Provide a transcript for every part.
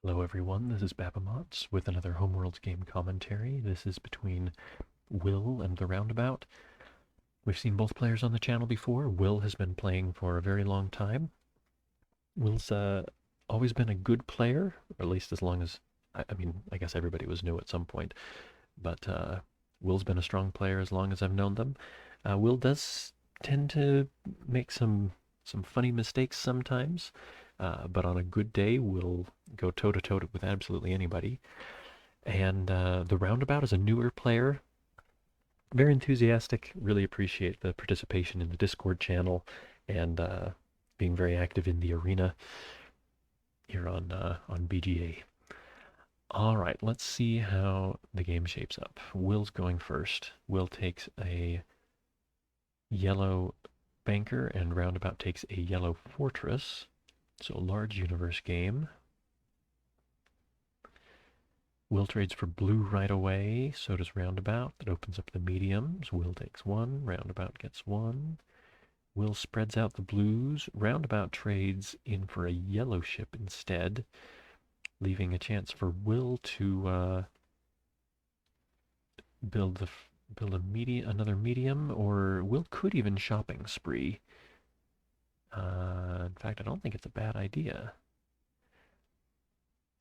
Hello everyone, this is Babamots with another Homeworlds game commentary. This is between Will and the Roundabout. We've seen both players on the channel before. Will has been playing for a very long time. Will's always been a good player, or at least as long as, I guess everybody was new at some point, but Will's been a strong player as long as I've known them. Will does tend to make some funny mistakes sometimes, but on a good day, will go toe-to-toe with absolutely anybody. And the Roundabout is a newer player, very enthusiastic, really appreciate the participation in the Discord channel, and being very active in the arena here on BGA. All right, let's see how the game shapes up. Will's going first. Will takes a yellow banker, and Roundabout takes a yellow fortress. So a large universe game. Will trades for blue right away, so does Roundabout. That opens up the mediums. Will takes one, Roundabout gets one. Will spreads out the blues. Roundabout trades in for a yellow ship instead, leaving a chance for Will to build another medium, or Will could even shopping spree. In fact, I don't think it's a bad idea.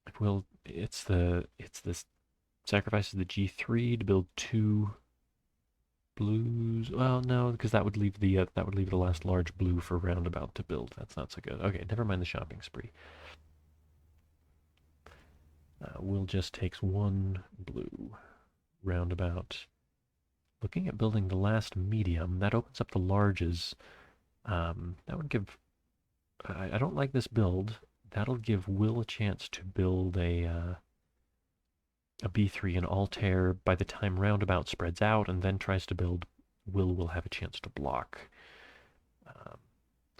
If Will, it's this sacrifices the G3 to build two blues. Well, no, because that would leave the last large blue for Roundabout to build. That's not so good. Okay, never mind the shopping spree. Will just takes one blue. Roundabout. Looking at building the last medium, that opens up the larges. That would give. I don't like this build. That'll give Will a chance to build a B3 and Altair by the time Roundabout spreads out and then tries to build. Will have a chance to block.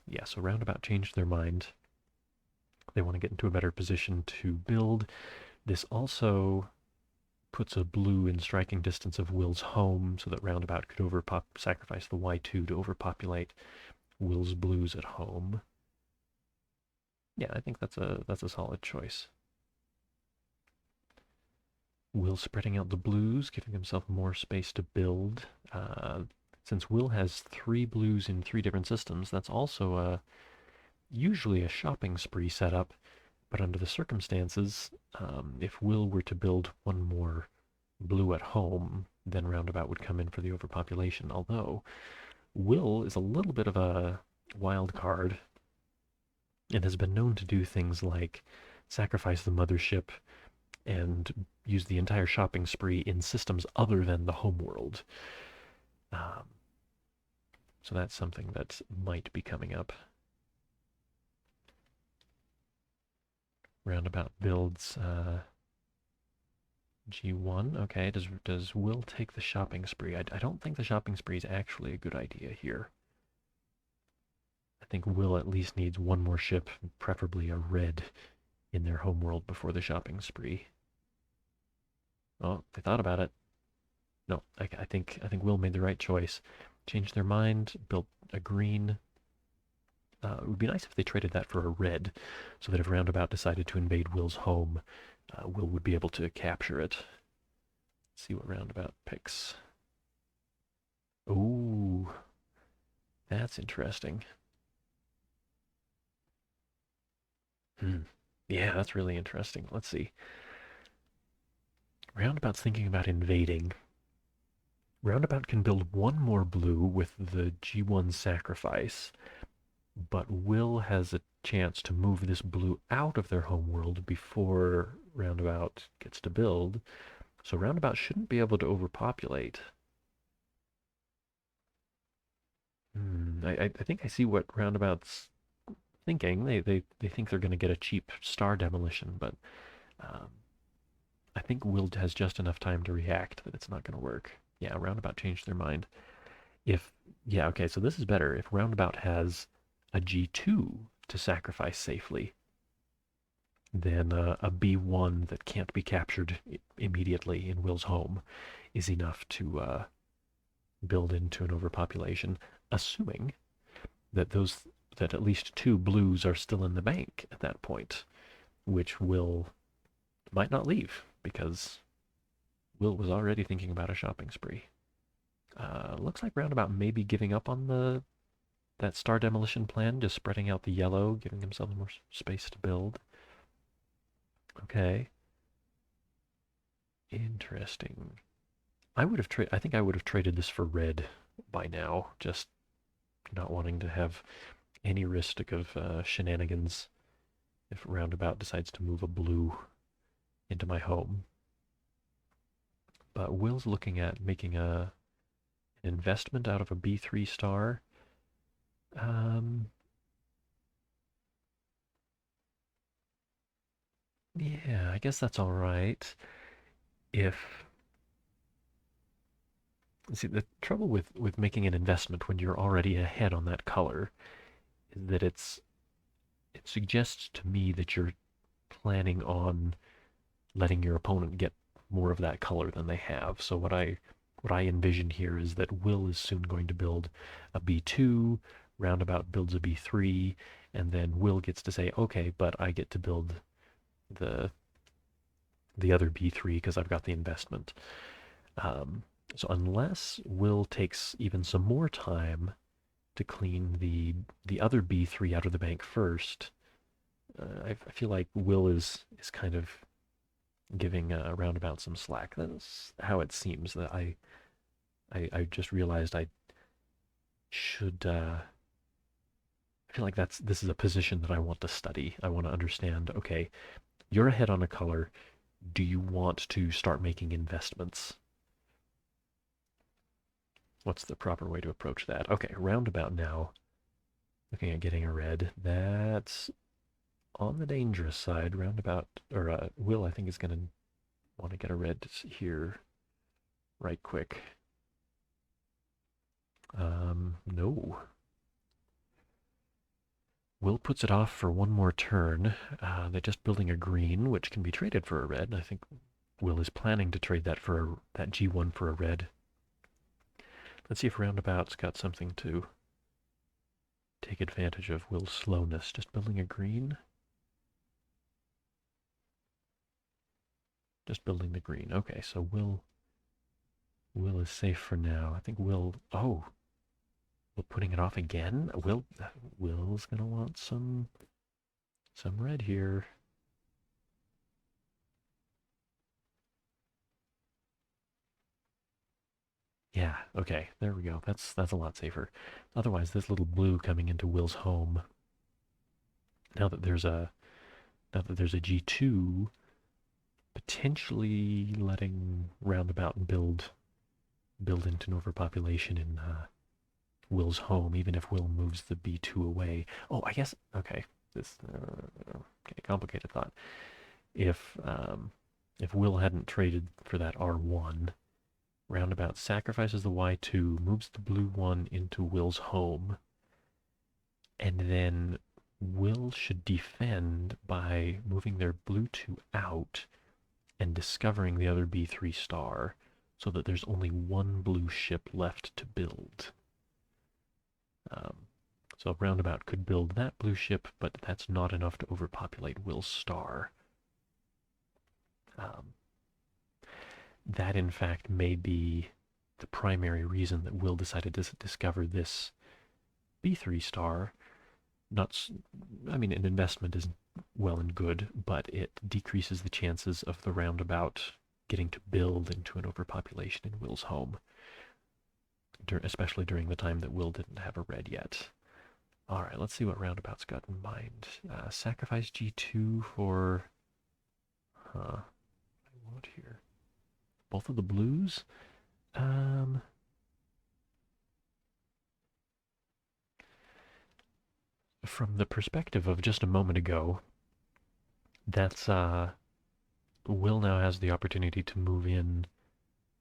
Yeah, so Roundabout changed their mind. They want to get into a better position to build. This also puts a blue in striking distance of Will's home so that Roundabout could sacrifice the Y2 to overpopulate Will's blues at home. Yeah, I think that's a solid choice. Will spreading out the blues, giving himself more space to build. Since Will has 3 blues in 3 different systems, that's also usually a shopping spree setup. But under the circumstances, if Will were to build one more blue at home, then Roundabout would come in for the overpopulation. Although Will is a little bit of a wild card and has been known to do things like sacrifice the mothership and use the entire shopping spree in systems other than the homeworld. So that's something that might be coming up. Roundabout builds G1. Okay, does Will take the shopping spree? I don't think the shopping spree is actually a good idea here. I think Will at least needs one more ship, preferably a red, in their homeworld before the shopping spree. Oh, they thought about it. No, I think Will made the right choice. Changed their mind, built a green. It would be nice if they traded that for a red, so that if Roundabout decided to invade Will's home, Will would be able to capture it. Let's see what Roundabout picks. Ooh, that's interesting. Yeah, that's really interesting. Let's see. Roundabout's thinking about invading. Roundabout can build one more blue with the G1 sacrifice, but Will has a chance to move this blue out of their homeworld before Roundabout gets to build. So Roundabout shouldn't be able to overpopulate. I think I see what Roundabout's thinking. They think they're going to get a cheap star demolition, but I think Will has just enough time to react that it's not going to work. Yeah, Roundabout changed their mind. Yeah, okay, so this is better. If Roundabout has a G2 to sacrifice safely, then a B1 that can't be captured immediately in Will's home is enough to build into an overpopulation, assuming that at least 2 blues are still in the bank at that point, which will might not leave because Will was already thinking about a shopping spree. Looks like Roundabout may be giving up on that star demolition plan, just spreading out the yellow, giving himself more space to build. Okay. Interesting. I think I would have traded this for red by now, just not wanting to have any risk of shenanigans if Roundabout decides to move a blue into my home. But Will's looking at making an investment out of a B3 star. Yeah, I guess that's all right. If See, the trouble with making an investment when you're already ahead on that color is that it suggests to me that you're planning on letting your opponent get more of that color than they have. So what I envision here is that Will is soon going to build a B2, Roundabout builds a B3, and then Will gets to say, okay, but I get to build the other B3 because I've got the investment. So unless Will takes even some more time to clean the other B3 out of the bank first, I feel like Will is kind of giving Roundabout some slack. That's how it seems. That I just realized I should. I feel like this is a position that I want to study. I want to understand. Okay, you're ahead on a color. Do you want to start making investments? What's the proper way to approach that? Okay, Roundabout now. Looking at getting a red. That's on the dangerous side. Roundabout, or Will, I think, is going to want to get a red here right quick. No. Will puts it off for one more turn. They're just building a green, which can be traded for a red. I think Will is planning to trade that for that G1 for a red. Let's see if Roundabout's got something to take advantage of Will's slowness. Just building a green. Just building the green. Okay, so Will is safe for now. I think Will putting it off again. Will's gonna want some red here. Yeah, okay, there we go. That's a lot safer. Otherwise, this little blue coming into Will's home. Now that there's a G2, potentially letting Roundabout and build into an overpopulation in Will's home, even if Will moves the B2 away. Oh, I guess, okay, this, okay, complicated thought. If Will hadn't traded for that R1, Roundabout sacrifices the Y2, moves the blue one into Will's home, and then Will should defend by moving their blue 2 out and discovering the other B3 star so that there's only one blue ship left to build. So Roundabout could build that blue ship, but that's not enough to overpopulate Will's star. That, in fact, may be the primary reason that Will decided to discover this B3 star. I mean, an investment is well and good, but it decreases the chances of the Roundabout getting to build into an overpopulation in Will's home, especially during the time that Will didn't have a red yet. All right, let's see what Roundabout's got in mind. Sacrifice G2 for... what here? Both of the blues? From the perspective of just a moment ago, that's, Will now has the opportunity to move in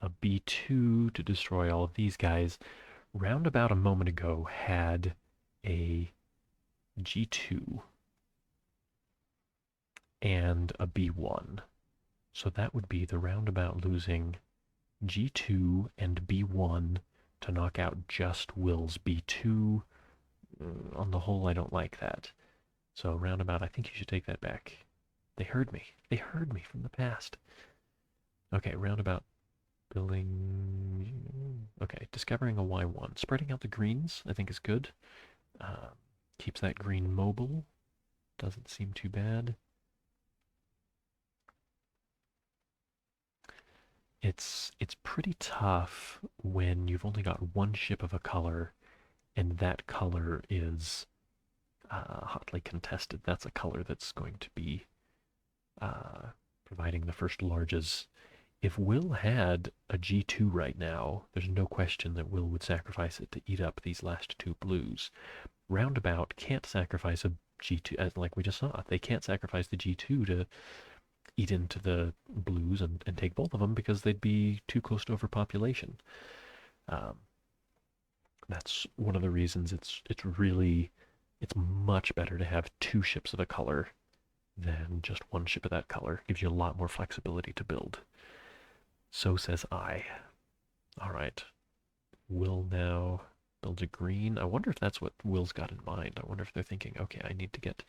a B2 to destroy all of these guys. Roundabout a moment ago had a G2 and a B1. So that would be the Roundabout losing G2 and B1 to knock out just Will's B2. On the whole, I don't like that. So Roundabout, I think you should take that back. They heard me. They heard me from the past. Okay, roundabout building. Okay, discovering a Y1. Spreading out the greens, I think, is good. Keeps that green mobile. Doesn't seem too bad. It's pretty tough when you've only got one ship of a color, and that color is hotly contested. That's a color that's going to be providing the first larges. If Will had a G2 right now, there's no question that Will would sacrifice it to eat up these last two blues. Roundabout can't sacrifice a G2, like we just saw. They can't sacrifice the G2 to eat into the blues and take both of them because they'd be too close to overpopulation. Um, that's one of the reasons it's much better to have two ships of a color than just one ship of that color. Gives you a lot more flexibility to build. So says I. All right. Will now builds a green. I wonder if that's what Will's got in mind. I wonder if they're thinking, okay, I need to get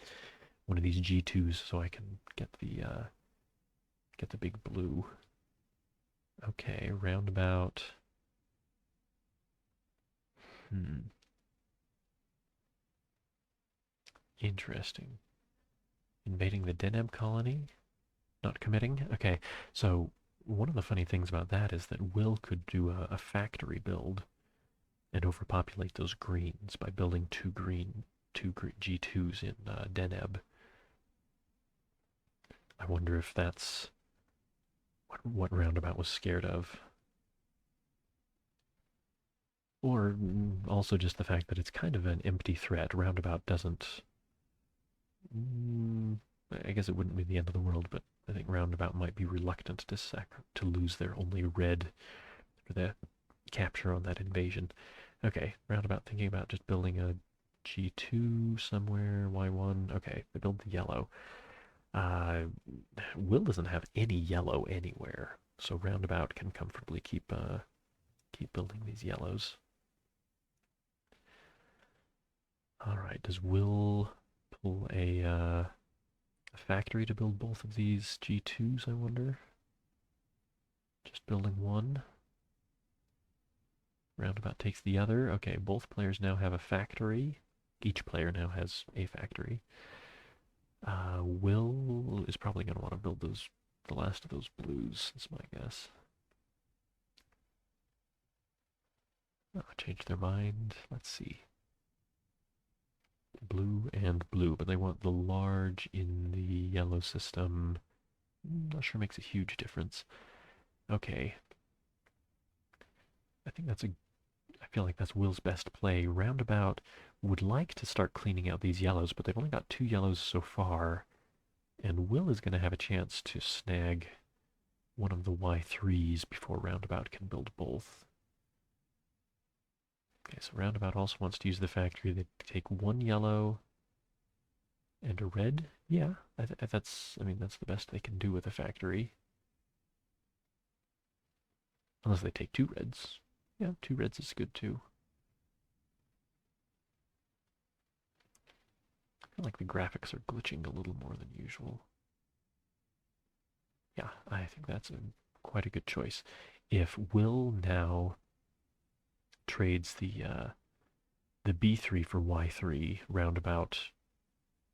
one of these G2s so I can get the big blue. Okay, roundabout. Interesting. Invading the Deneb colony? Not committing? Okay, so one of the funny things about that is that Will could do a factory build and overpopulate those greens by building two G2s in Deneb. I wonder if that's what Roundabout was scared of. Or also just the fact that it's kind of an empty threat. Roundabout doesn't... I guess it wouldn't be the end of the world, but I think Roundabout might be reluctant to lose their only red for the capture on that invasion. Okay, Roundabout thinking about just building a G2 somewhere, Y1. Okay, they build the yellow. Will doesn't have any yellow anywhere, so Roundabout can comfortably keep building these yellows. All right, does Will pull a factory to build both of these G2s, I wonder? Just building one. Roundabout takes the other. Okay, both players now have a factory. Each player now has a factory. Will is probably going to want to build the last of those blues, is my guess. Change their mind. Let's see. Blue and blue, but they want the large in the yellow system. Not sure makes a huge difference. Okay. I feel like that's Will's best play. Roundabout would like to start cleaning out these yellows, but they've only got two yellows so far. And Will is going to have a chance to snag one of the Y3s before Roundabout can build both. Okay, so Roundabout also wants to use the factory. They take one yellow and a red. Yeah, that's the best they can do with a factory. Unless they take two reds. Yeah, two reds is good too. I feel like the graphics are glitching a little more than usual. Yeah, I think that's quite a good choice. If Will now trades the B3 for Y3, Roundabout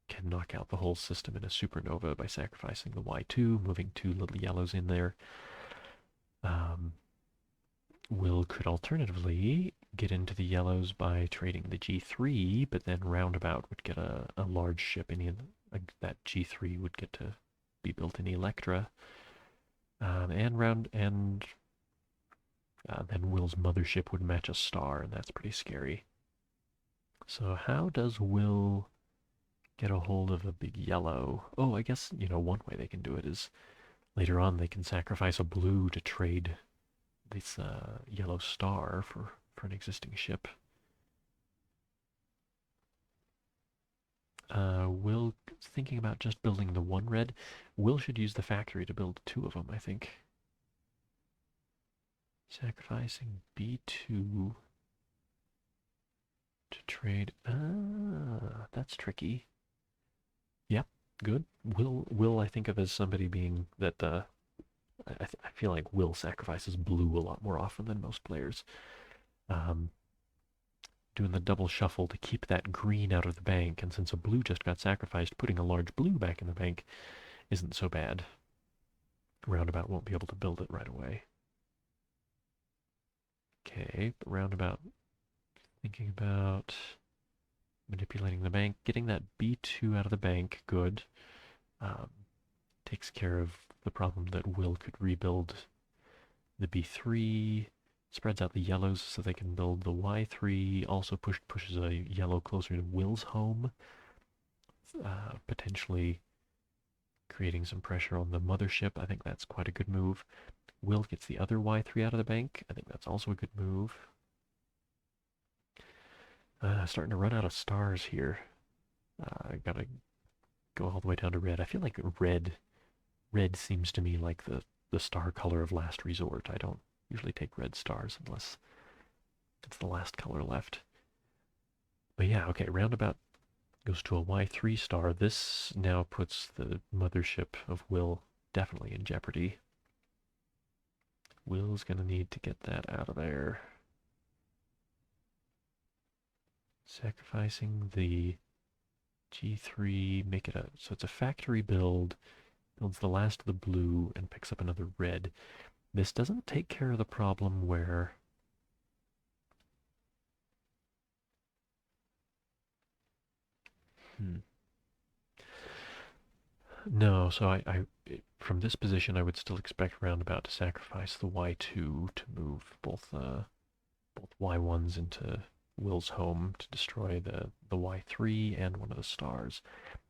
can knock out the whole system in a supernova by sacrificing the Y2, moving two little yellows in there. Will could alternatively get into the yellows by trading the G3, but then Roundabout would get a large ship, and that G3 would get to be built in Electra. Then Will's mothership would match a star, and that's pretty scary. So how does Will get a hold of a big yellow? Oh, I guess, one way they can do it is later on they can sacrifice a blue to trade this yellow star for an existing ship. Will thinking about just building the one red. Will should use the factory to build two of them, I think. Sacrificing B2 to trade. That's tricky. Yep. good. Will I think of as somebody being that I feel like Will sacrifices blue a lot more often than most players. Um, Doing the double shuffle to keep that green out of the bank, and since a blue just got sacrificed, putting a large blue back in the bank isn't so bad. Roundabout won't be able to build it right away. Okay, but Roundabout thinking about manipulating the bank, getting that B2 out of the bank, good. Um, Takes care of the problem that Will could rebuild the B3, spreads out the yellows so they can build the Y3, also pushes a yellow closer to Will's home, potentially creating some pressure on the mothership. I think that's quite a good move. Will gets the other Y3 out of the bank. I think that's also a good move. Starting to run out of stars here. I gotta go all the way down to red. I feel like red seems to me like the star color of last resort. I don't usually take red stars unless it's the last color left. But yeah, okay, Roundabout goes to a Y3 star. This now puts the mothership of Will definitely in jeopardy. Will's gonna need to get that out of there. Sacrificing the G3, make it so it's a factory build, builds the last of the blue and picks up another red. This doesn't take care of the problem where no, so from this position I would still expect Roundabout to sacrifice the Y2 to move both Y1s into Will's home to destroy the Y3 and one of the stars.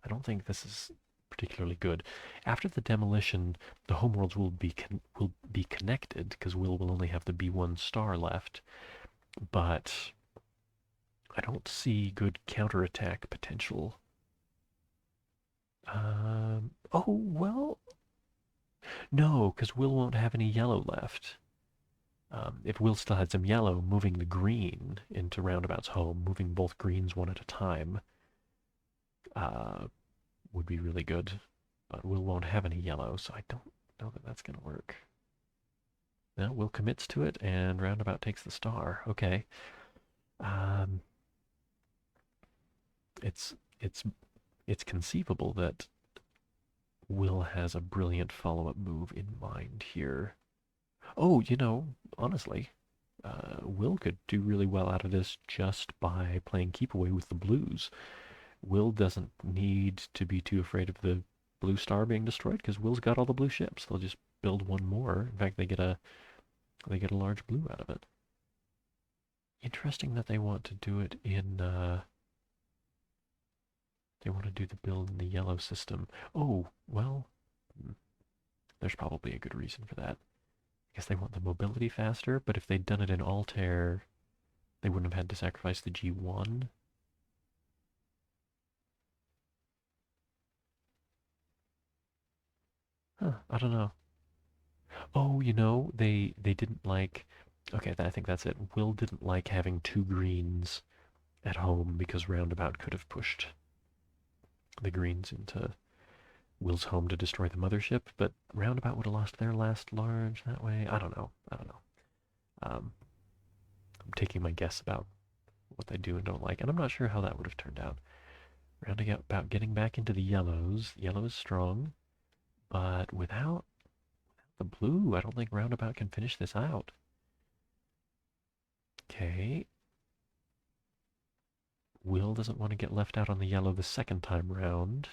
I don't think this is particularly good. After the demolition, the homeworlds will be connected because will only have the B1 star left, but I don't see good counterattack potential. Oh, well, no, because Will won't have any yellow left. If Will still had some yellow, moving the green into Roundabout's home, moving both greens one at a time, uh, would be really good. But Will won't have any yellow, so I don't know that that's going to work. Now Will commits to it, and Roundabout takes the star. Okay. Um, it's it's it's conceivable that Will has a brilliant follow-up move in mind here. Oh, honestly, Will could do really well out of this just by playing keep away with the blues. Will doesn't need to be too afraid of the blue star being destroyed because Will's got all the blue ships. They'll just build one more. In fact, they get a large blue out of it. Interesting that they want to do it in they want to do the build in the yellow system. Oh, well, there's probably a good reason for that. I guess they want the mobility faster, but if they'd done it in Altair, they wouldn't have had to sacrifice the G1. Huh, I don't know. Oh, they didn't like. Okay, I think that's it. Will didn't like having two greens at home because Roundabout could have pushed the greens into Will's home to destroy the mothership, but Roundabout would have lost their last large that way. I don't know. Um, I'm taking my guess about what they do and don't like, and I'm not sure how that would have turned out. Roundabout getting back into the yellows. Yellow is strong, but without the blue, I don't think Roundabout can finish this out. Okay. Will doesn't want to get left out on the yellow the second time round.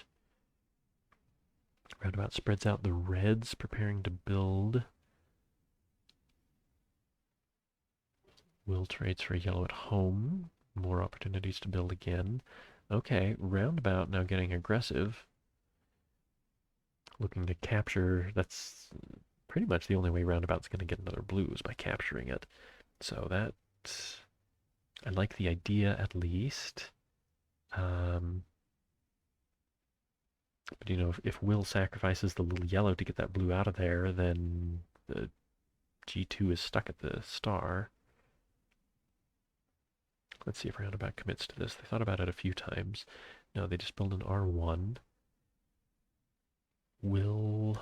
Roundabout spreads out the reds, preparing to build. Will trades for yellow at home. More opportunities to build again. Okay, Roundabout now getting aggressive. Looking to capture. That's pretty much the only way Roundabout's going to get another blue is by capturing it. So that... I like the idea at least. But if Will sacrifices the little yellow to get that blue out of there, then the G2 is stuck at the star. Let's see if Roundabout commits to this. They thought about it a few times. No, they just build an R1. will...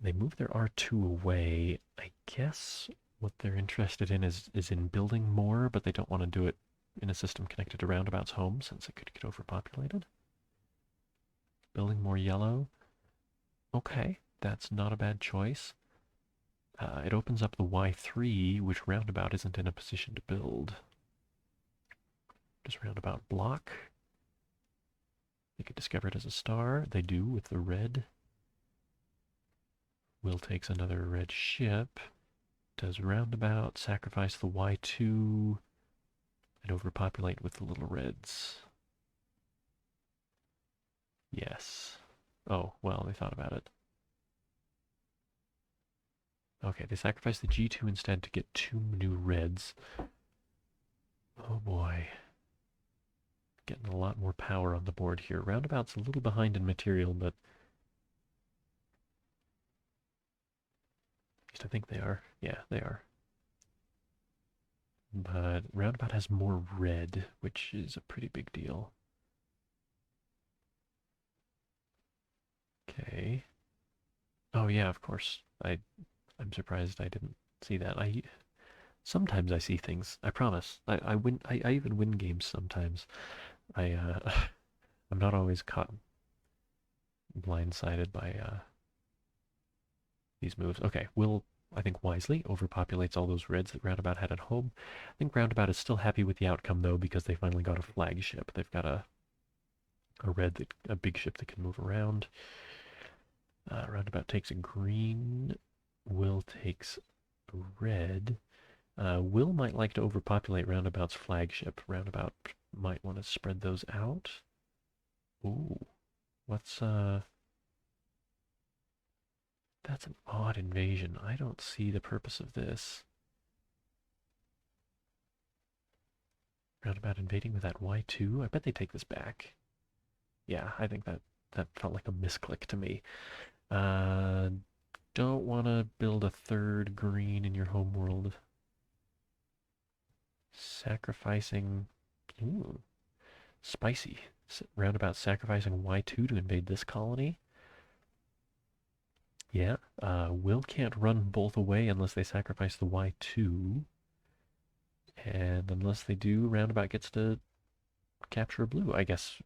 they move their R2 away. I guess what they're interested in is in building more, but they don't want to do it in a system connected to Roundabout's home since it could get overpopulated. Building more yellow. Okay, that's not a bad choice. It opens up the Y3, which Roundabout isn't in a position to build. Does Roundabout block? They could discover it as a star. They do with the red. Will takes another red ship. Does Roundabout sacrifice the Y2 and overpopulate with the little reds? Yes. Oh, well, they thought about it. Okay, they sacrificed the G2 instead to get 2 new reds. Oh boy. Getting a lot more power on the board here. Roundabout's a little behind in material, but at least I think they are. Yeah, they are. But Roundabout has more red, which is a pretty big deal. Okay. Oh yeah, of course. I'm surprised I didn't see that. Sometimes I see things. I promise. I win. I even win games sometimes. I I'm not always caught blindsided by these moves. Okay, Will, I think wisely overpopulates all those reds that Roundabout had at home. I think Roundabout is still happy with the outcome though because they finally got a flagship. They've got a big ship that can move around. Roundabout takes a green. Will takes red. Will might like to overpopulate Roundabout's flagship. Roundabout might want to spread those out. Ooh, what's that's an odd invasion. I don't see the purpose of this. Roundabout invading with that Y2? I bet they take this back. Yeah, I think that felt like a misclick to me. Uh, don't want to build a third green in your homeworld. Sacrificing... Ooh, spicy. Roundabout sacrificing Y2 to invade this colony. Yeah, Will can't run both away unless they sacrifice the Y2. And unless they do, Roundabout gets to capture a blue. I guess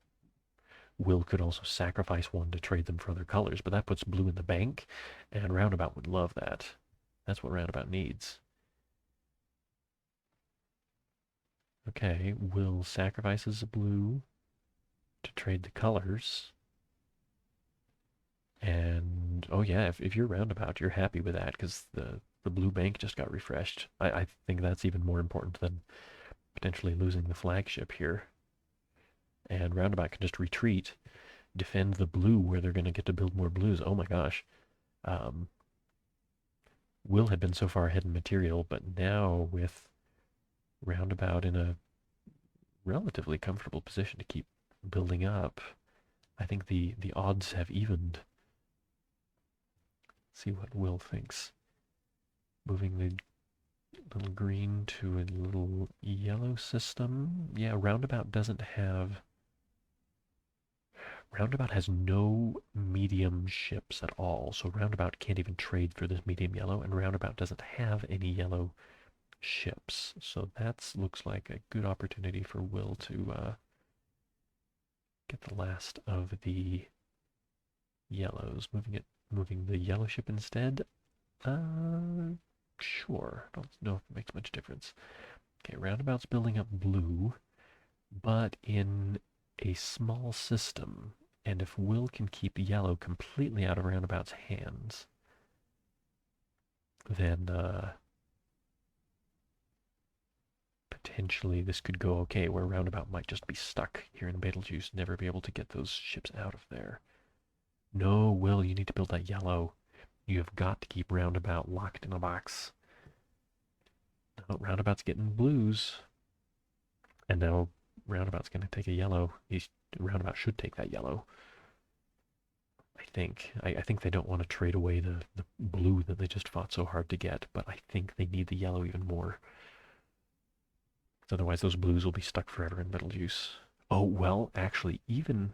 Will could also sacrifice one to trade them for other colors, but that puts blue in the bank, and Roundabout would love that. That's what Roundabout needs. Okay, Will sacrifices a blue to trade the colors. And, oh yeah, if you're Roundabout, you're happy with that, because the blue bank just got refreshed. I think that's even more important than potentially losing the flagship here. And Roundabout can just retreat, defend the blue where they're going to get to build more blues. Oh my gosh. Will had been so far ahead in material, but now with Roundabout in a relatively comfortable position to keep building up, I think the odds have evened. See what Will thinks. Moving the little green to a little yellow system. Yeah, Roundabout doesn't have... Roundabout has no medium ships at all, so Roundabout can't even trade for this medium yellow, and Roundabout doesn't have any yellow ships. So that looks like a good opportunity for Will to get the last of the yellows. Moving the yellow ship instead. Sure. I don't know if it makes much difference. Okay, Roundabout's building up blue, but in a small system. And if Will can keep yellow completely out of Roundabout's hands, then potentially this could go okay, where Roundabout might just be stuck here in Betelgeuse, never be able to get those ships out of there. No, Will, you need to build that yellow. You have got to keep Roundabout locked in a box. No, Roundabout's getting blues. And now Roundabout's going to take a yellow. Roundabout should take that yellow. I think. I think they don't want to trade away the blue that they just fought so hard to get, but I think they need the yellow even more. Otherwise those blues will be stuck forever in Betelgeuse. Oh, well, actually, even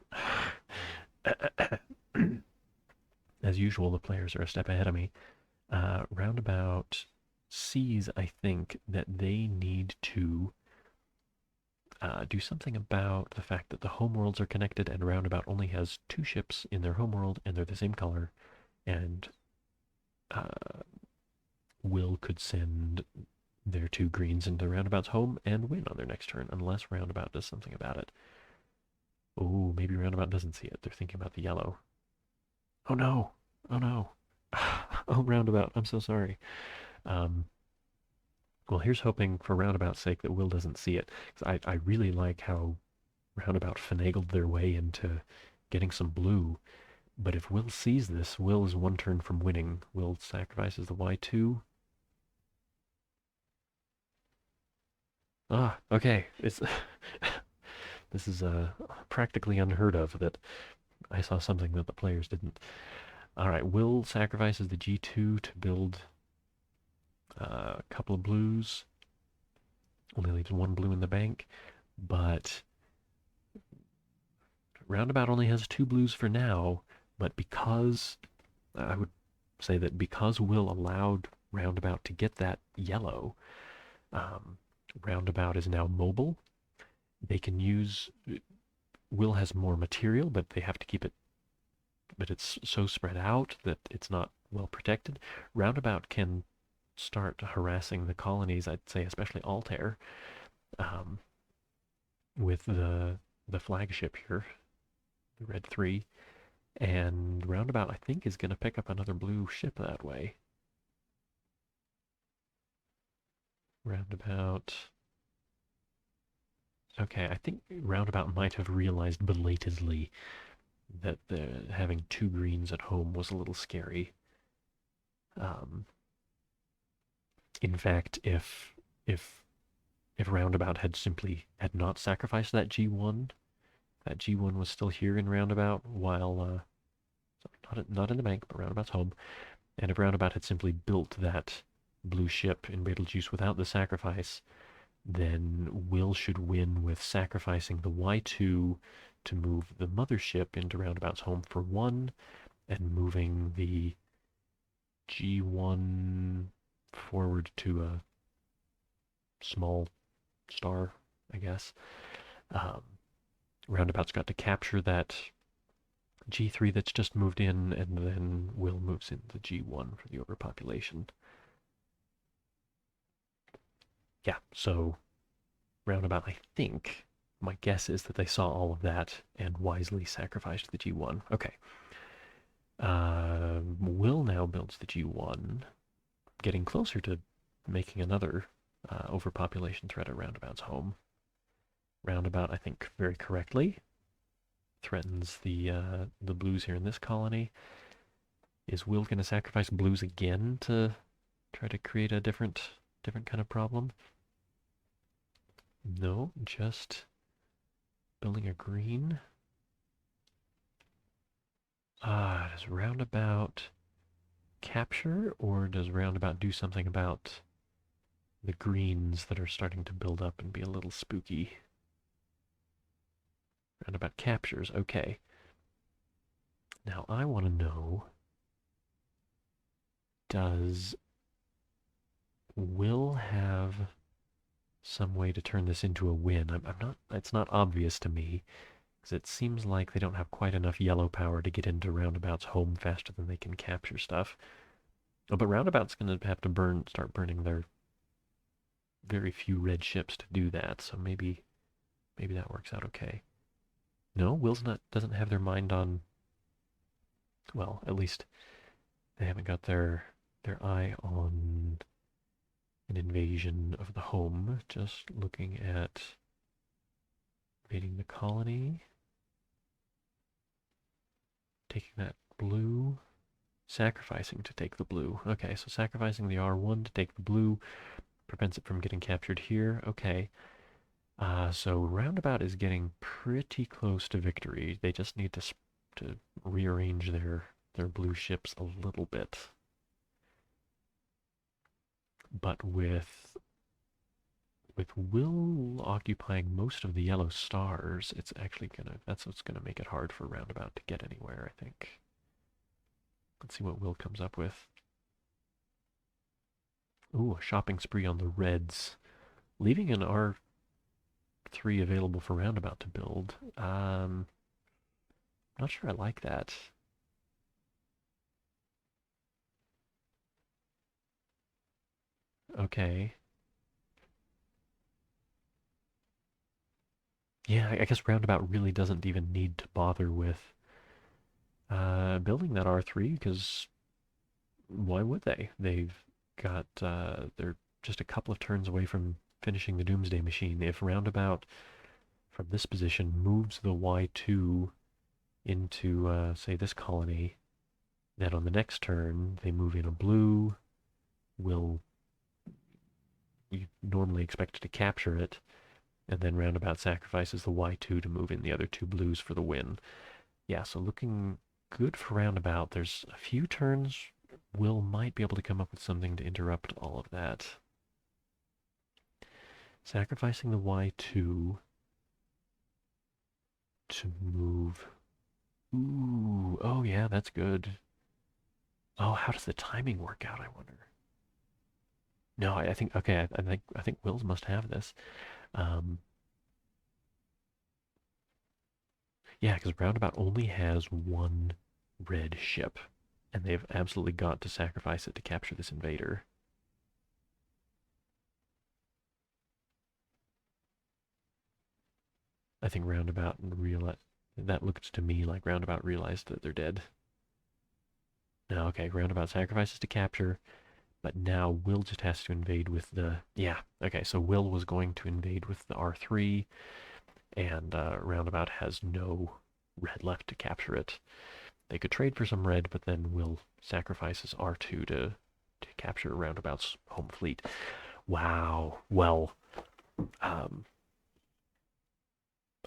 as usual, the players are a step ahead of me. Roundabout sees, I think, that they need to do something about the fact that the homeworlds are connected, and Roundabout only has two ships in their homeworld, and they're the same color, and uh, Will could send their two greens into Roundabout's home and win on their next turn, unless Roundabout does something about it. Oh, maybe Roundabout doesn't see it. They're thinking about the yellow. Oh no! Oh no! Oh, Roundabout, I'm so sorry. Um, well, here's hoping for Roundabout's sake that Will doesn't see it. 'Cause I really like how Roundabout finagled their way into getting some blue. But if Will sees this, Will is one turn from winning. Will sacrifices the Y2. Ah, okay. It's this is practically unheard of that I saw something that the players didn't. All right, Will sacrifices the G2 to build a couple of blues. Only leaves one blue in the bank, but Roundabout only has two blues for now. But because I would say that because Will allowed Roundabout to get that yellow, um, Roundabout is now mobile. They can use. Will has more material, but they have to keep it. But it's so spread out that it's not well protected. Roundabout can start harassing the colonies. I'd say, especially Altair, um, with the flagship here, the Red 3, and Roundabout I think is going to pick up another blue ship that way. Roundabout. Okay, I think Roundabout might have realized belatedly that having two greens at home was a little scary. Um, in fact, if Roundabout had simply had not sacrificed that G1 was still here in Roundabout while not in the bank, but Roundabout's home. And if Roundabout had simply built that blue ship in Betelgeuse without the sacrifice, then Will should win with sacrificing the Y2 to move the mothership into Roundabout's home for one, and moving the G1 forward to a small star, I guess. Um, Roundabout's got to capture that G3 that's just moved in, and then Will moves into G1 for the overpopulation. Yeah, so Roundabout, I think, my guess is that they saw all of that and wisely sacrificed the G1. Okay. Will now builds the G1, getting closer to making another overpopulation threat at Roundabout's home. Roundabout, I think, very correctly threatens the blues here in this colony. Is Will going to sacrifice blues again to try to create a different kind of problem? No, just building a green. Does Roundabout capture, or does Roundabout do something about the greens that are starting to build up and be a little spooky? Roundabout captures, okay. Now I want to know, does Will have some way to turn this into a win? I'm not, it's not obvious to me, because it seems like they don't have quite enough yellow power to get into Roundabout's home faster than they can capture stuff. Oh, but Roundabout's going to have to start burning their very few red ships to do that, so maybe that works out okay. No, Will's not doesn't have their mind on, well, at least they haven't got their eye on an invasion of the home, just looking at invading the colony, taking that blue, sacrificing to take the blue. Okay, so sacrificing the R1 to take the blue prevents it from getting captured here. Okay. So Roundabout is getting pretty close to victory. They just need to rearrange their blue ships a little bit. But with with Will occupying most of the yellow stars, it's actually that's what's gonna make it hard for Roundabout to get anywhere, I think. Let's see what Will comes up with. Ooh, a shopping spree on the reds. Leaving an R3 available for Roundabout to build. Not sure I like that. Okay. Yeah, I guess Roundabout really doesn't even need to bother with building that R3 because why would they? They're just a couple of turns away from finishing the Doomsday Machine. If Roundabout from this position moves the Y2 into, say, this colony, then on the next turn they move in a blue, will you normally expect to capture it, and then Roundabout sacrifices the Y2 to move in the other two blues for the win. Yeah, so looking good for Roundabout. There's a few turns Will might be able to come up with something to interrupt all of that. Sacrificing the Y2 to move. Ooh, oh yeah, that's good. Oh, how does the timing work out, I wonder? No, I think okay, I think Will's must have this. Um, yeah, because Roundabout only has one red ship, and they've absolutely got to sacrifice it to capture this invader. I think Roundabout realized that looked to me like Roundabout realized that they're dead. No, okay, Roundabout sacrifices to capture, but now Will just has to invade with the yeah. Okay, so Will was going to invade with the R3, and Roundabout has no red left to capture it. They could trade for some red, but then Will sacrifices R2 to capture Roundabout's home fleet. Wow. Well, um,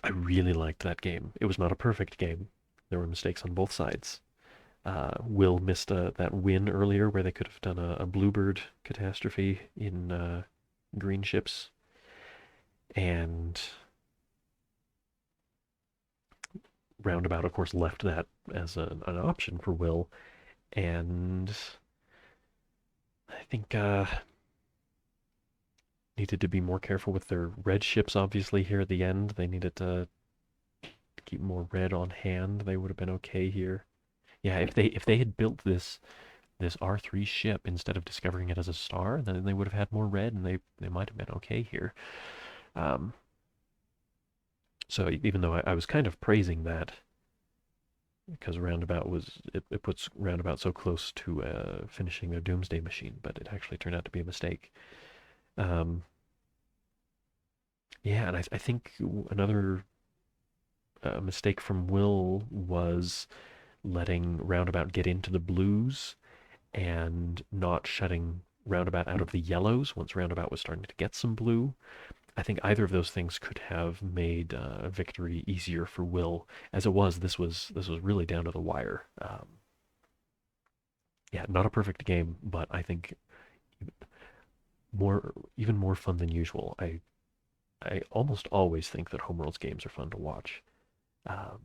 I really liked that game. It was not a perfect game. There were mistakes on both sides. Will missed that win earlier where they could have done a bluebird catastrophe in green ships. And Roundabout, of course, left that as an option for Will. And I think needed to be more careful with their red ships, obviously, here at the end. They needed to keep more red on hand. They would have been okay here. Yeah, if they had built this R3 ship instead of discovering it as a star, then they would have had more red and they might have been okay here. Um, so even though I was kind of praising that because Roundabout it puts Roundabout so close to finishing their Doomsday Machine, but it actually turned out to be a mistake. Um, yeah, and I think another mistake from Will was letting Roundabout get into the blues and not shutting Roundabout out of the yellows once Roundabout was starting to get some blue. I think either of those things could have made victory easier for Will. As it was, this was really down to the wire. Yeah, not a perfect game, but I think even more fun than usual. I almost always think that Homeworlds games are fun to watch, um,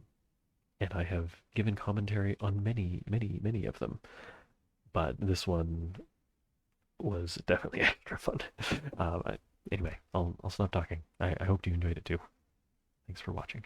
and I have given commentary on many of them. But this one was definitely extra fun. Anyway, I'll stop talking. I hope you enjoyed it too. Thanks for watching.